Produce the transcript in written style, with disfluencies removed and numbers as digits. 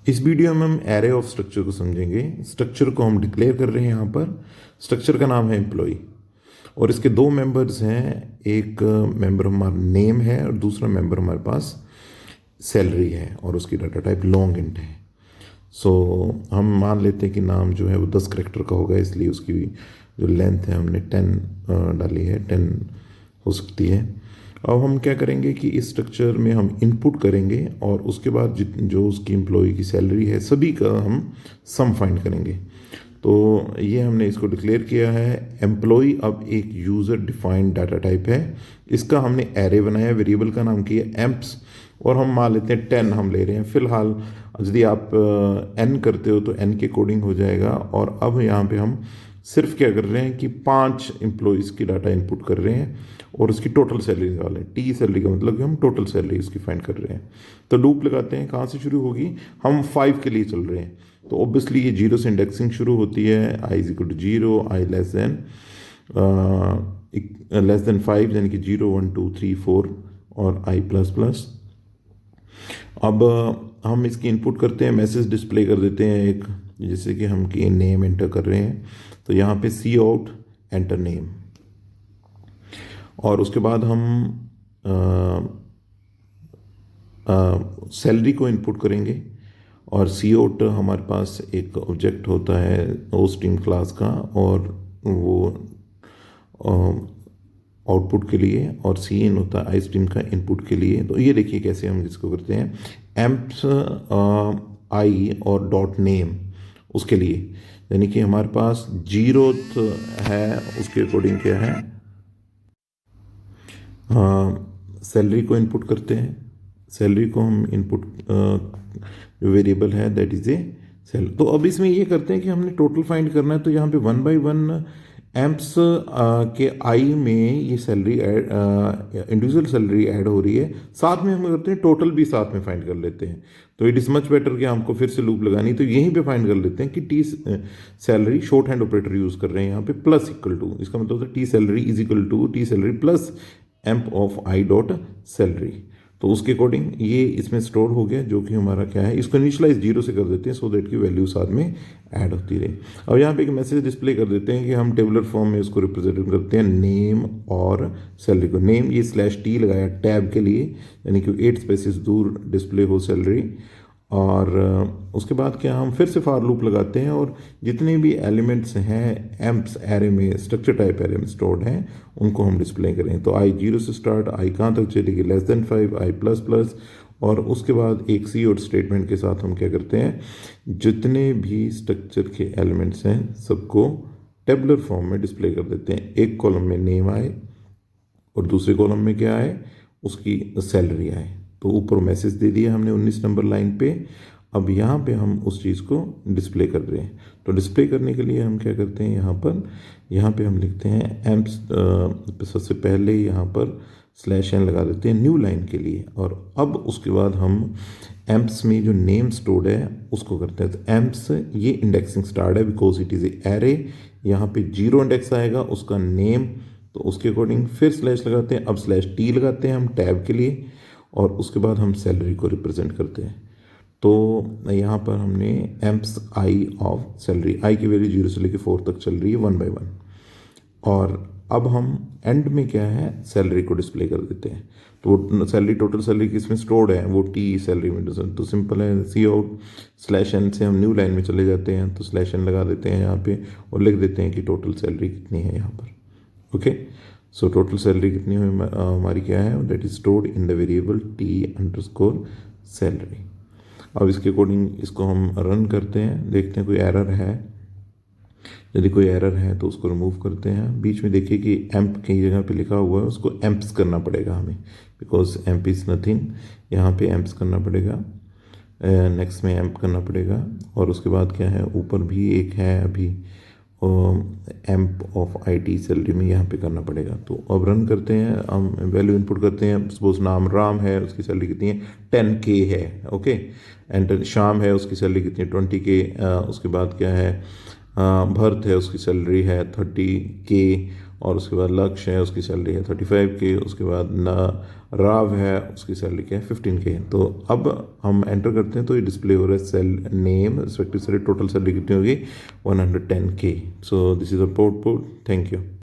इस वीडियो में हम एरे ऑफ स्ट्रक्चर को समझेंगे। स्ट्रक्चर को हम डिक्लेयर कर रहे हैं यहाँ पर। स्ट्रक्चर का नाम है एम्प्लॉय और इसके दो मेंबर्स हैं। एक मेंबर हमारा नेम है और दूसरा मेंबर हमारे पास सैलरी है और उसकी डाटा टाइप लॉन्ग इंट है। सो हम मान लेते हैं कि नाम जो है वो 10 करेक्टर का होगा, इसलिए उसकी जो लेंथ है हमने 10 डाली है, 10 हो सकती है। अब हम क्या करेंगे कि इस स्ट्रक्चर में हम इनपुट करेंगे और उसके बाद जो उसकी एम्प्लॉय की सैलरी है सभी का हम सम फाइंड करेंगे। तो ये हमने इसको डिक्लेयर किया है। एम्प्लॉय अब एक यूज़र डिफाइंड डाटा टाइप है। इसका हमने एरे बनाया, वेरिएबल का नाम किया एम्प्स और हम मान लेते हैं 10 हम ले रहे हैं फिलहाल। यदि आप n करते हो तो n के कोडिंग हो जाएगा। और अब यहाँ पे हम सिर्फ क्या कर रहे हैं कि 5 एम्प्लॉयज़ की डाटा इनपुट कर रहे हैं और उसकी टोटल सैलरी निकाल रहे हैं। टी सैलरी का मतलब कि हम टोटल सैलरी उसकी फाइंड कर रहे हैं। तो लूप लगाते हैं, कहाँ से शुरू होगी, हम 5 के लिए चल रहे हैं तो ऑब्वियसली ये 0 से इंडेक्सिंग शुरू होती है। i is equal to 0, i less than 5 यानी कि 0 1 2 3 4 और i प्लस प्लस। अब हम इसकी इनपुट करते हैं, मैसेज डिस्प्ले कर देते हैं एक, जैसे कि हम कि नेम एंटर कर रहे हैं तो यहाँ पे सी आउट एंटर नेम और उसके बाद हम सैलरी को इनपुट करेंगे और सी आउट हमारे पास एक ऑब्जेक्ट होता है ओस्ट्रीम क्लास का और वो आउटपुट के लिए और सी इन होता है आई स्ट्रीम का इनपुट के लिए। तो ये देखिए कैसे हम इसको करते हैं। एम्प्स आई और डॉट नेम उसके लिए, यानी कि हमारे पास 0th है, उसके अकॉर्डिंग क्या है, सैलरी को इनपुट करते हैं। सैलरी को हम इनपुट जो वेरिएबल है दैट इज ए सेल। तो अब इसमें ये करते हैं कि हमने टोटल फाइंड करना है तो यहाँ पे 1 बाई 1 एम्प्स के आई में ये सैलरी इंडिविजुअल सैलरी ऐड हो रही है। साथ में हम करते हैं टोटल भी साथ में फाइंड कर लेते हैं। तो इट इज़ मच बेटर कि हमको फिर से लूप लगानी, तो यहीं पे फाइंड कर लेते हैं कि T salary short hand operator use कर रहे हैं यहाँ पे प्लस इक्वल टू, इसका मतलब होता है T salary is equal to T salary plus emp of I dot salary. तो उसके अकॉर्डिंग ये इसमें स्टोर हो गया, जो कि हमारा क्या है, इसको इनिशियलाइज 0 से कर देते हैं सो दैट की वैल्यू साथ में ऐड होती रहे। अब यहाँ पे एक मैसेज डिस्प्ले कर देते हैं कि हम टेबुलर फॉर्म में इसको रिप्रेजेंट करते हैं नेम और सैलरी को। नेम ये /t लगाया टैब के लिए, यानी कि 8 स्पेसेस दूर डिस्प्ले हो सैलरी। और उसके बाद क्या, हम फिर से फॉर लूप लगाते हैं और जितने भी एलिमेंट्स हैं एम्प्स एरे में, स्ट्रक्चर टाइप एरे में स्टोर्ड हैं, उनको हम डिस्प्ले करें। तो i 0 से स्टार्ट, i कहाँ तक चलेगी, less than 5, i plus plus. और उसके बाद एक सी और स्टेटमेंट के साथ हम क्या करते हैं, जितने भी स्ट्रक्चर के एलिमेंट्स हैं सबको टेबुलर फॉर्म में डिस्प्ले कर देते हैं। एक कॉलम में नेम आए और दूसरे कॉलम में क्या आए, उसकी सैलरी आए। तो ऊपर मैसेज दे दिया हमने 19 नंबर लाइन पे। अब यहाँ पे हम उस चीज़ को डिस्प्ले कर रहे हैं। तो डिस्प्ले करने के लिए हम क्या करते हैं, यहाँ पे हम लिखते हैं एम्प्स, सबसे पहले यहाँ पर /n लगा देते हैं न्यू लाइन के लिए। और अब उसके बाद हम एम्प्स में जो नेम स्टोर्ड है उसको करते हैं। तो एम्प्स ये इंडेक्सिंग स्टार्ट है because it is a array. यहाँ पे 0 इंडेक्स आएगा उसका नेम, तो उसके अकॉर्डिंग फिर स्लैश लगाते हैं। अब /t लगाते हैं हम टैब के लिए और उसके बाद हम सैलरी को रिप्रेजेंट करते हैं। तो यहाँ पर हमने एम्प्स आई ऑफ सैलरी, आई की वैल्यू 0 से लेकर 4 तक चल रही है 1 बाई 1। और अब हम एंड में क्या है, सैलरी को डिस्प्ले कर देते हैं। तो सैलरी, टोटल सैलरी किसमें स्टोर्ड है, वो टी सैलरी में। तो सिंपल है, सी आउट /n से हम न्यू लाइन में चले जाते हैं तो /n लगा देते हैं यहाँ पे और लिख देते हैं कि टोटल सैलरी कितनी है यहाँ पर। ओके, सो टोटल सैलरी कितनी हमारी क्या है, that is stored in the variable t_सैलरी। अब इसके अकॉर्डिंग इसको हम रन करते हैं, देखते हैं कोई एरर है। यदि कोई एरर है तो उसको रिमूव करते हैं। बीच में देखिए कि एम्प कई जगह पे लिखा हुआ है, उसको एम्प्स करना पड़ेगा हमें, बिकॉज एम्प इज़ नथिंग। यहाँ पे एम्प्स करना पड़ेगा, नेक्स्ट में एम्प करना पड़ेगा। और उसके बाद क्या है, ऊपर भी एक है अभी amp of I T salary में, यहाँ पे करना पड़ेगा। तो अब रन करते हैं, हम वैल्यू इनपुट करते हैं। सपोज नाम राम है, उसकी सैलरी कितनी है, 10K है। ओके, एंड शाम है, उसकी सैलरी कितनी है, 20K। उसके बाद क्या है, भरत है, उसकी सैलरी है 30K। और उसके बाद लक्ष्य है, उसकी सैलरी है 35K, उसके बाद ना राव है, उसकी सैलरी क्या है 15K। तो अब हम एंटर करते हैं तो ये डिस्प्ले हो रहा है cell name respective salary, total salary कितनी होगी 110K। So this is a output. Thank you.